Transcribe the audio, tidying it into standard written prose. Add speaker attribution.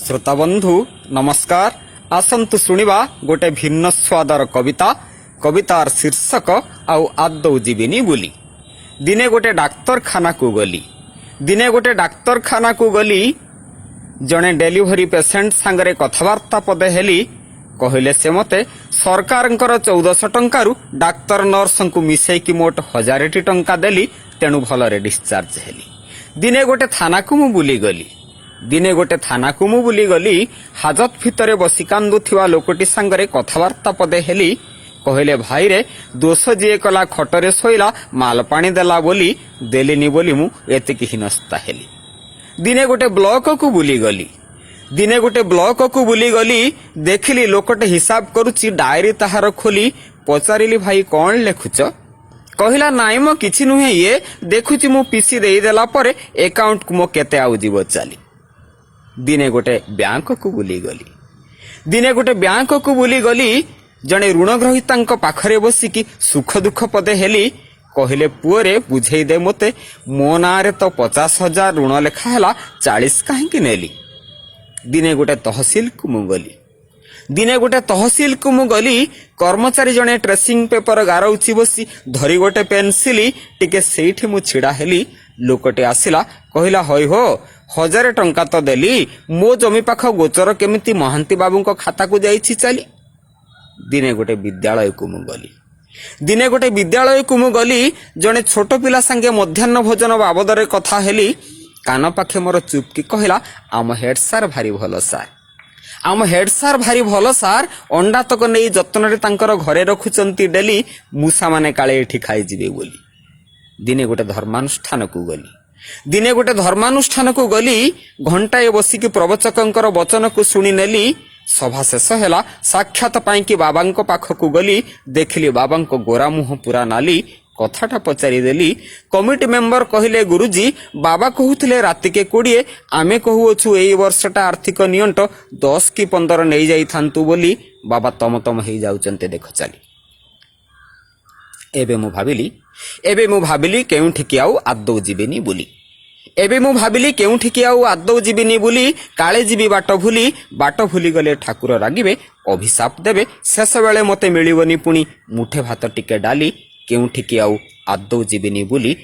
Speaker 1: श्रोता बंधु नमस्कार। आसंतु शुणिबा गोटे भिन्न स्वादर कविता। कवितार शीर्षक आउ आदौ जीविनी बुली। दिने गोटे डाक्तरखाना को गली जड़े डेलीवरी पेसेंट सांगरे कथबार्ता पदे हेली। कहले से मते सरकार 1400 टंकारु डाक्तर नर्स को मिसेकी मोट 1000 टंका देली, तेणु भलरे डिस्चार्ज हेली। दिने गोटे थाना को मु बुली गली। हाजत भितरे बसी कांदुथिबा लोकटी सांगरे कथबार्ता पदे हेली। कहले भाई रे दोष जीए कला खटरे शोइला माल पानी देला बोली देलिनी बोली मु एतिकी हिनस्ता हेली। दिने गोटे ब्लॉक को बुली गली। देखिली लोकटे हिसाब करुची डायरी ताहार खोली। पचारिली भाई कौन लेखुच? कहला नाई मो किछि नुहे, ये देखुची मु पीसी देई देला परे अकाउंट को मो केते आउ जीवो चाली। दिने गोटे बैंक को बुली गली। जने ऋणग्रहीता पाखरे बसिकी सुख दुख पदे हेली। कहले पुअरे बुझेई दे मते, मो नारे तो 50,000 ऋण लेखा हैला, 40 काहेकि नेली। दिने गोटे तहसील को मु गली। कर्मचारी जने ट्रेसिंग पेपर गारौची बसी धरी गोटे पेन्सिली टिके सेठी मु छिड़ा हेली। लोकटे आसिला कहला हई हो 1000 टंका तो देली, मो जमी पाख गोचर केमिति महांती बाबू खाता को जाइछि चाली। दिने गोटे विद्यालय को मु गली। जने छोट पिला संगे मध्याह्न भोजन बाबदरे कथा हेली। कान पाखे मोर चुपकी कहला आम हेड सार भारी भल सार अंडा तक नहीं जतन तांकर घरे रखुचंती डेली, मूसा माने काले एठी खाई जिवे बोली। दिने गोटे धर्मानुष्ठान को गली। घंटाए बसिकी प्रवचकंकर वचन को सुनी नेली। सभा शेष हैला। साक्षात पाइकी बाबांको पाखकु गली। देखिली बाबांको गोरा मुह पूरा नाली। कथाटा पचारि देली। कमिटी मेंबर कहिले गुरुजी बाबा कहूथिले रातिके 20, आमे कहूछु एई वर्षटा आर्थिक नियंट 10 कि 15 नहीं जाई थांतु बोली। बाबा तम हेई जाउचंते देख चाली। एबे मु भाबिली केउठिकी आउ आदौ जीवेनी बुली। काले जीवी बाट भूली गले ठाकुर रागिबे, अभिशाप देबे। शेष बेले मते मिलिबनी पुणी मुठे भात टिके डाली। केउठिकी आउ आदौ जीवेनी बुली।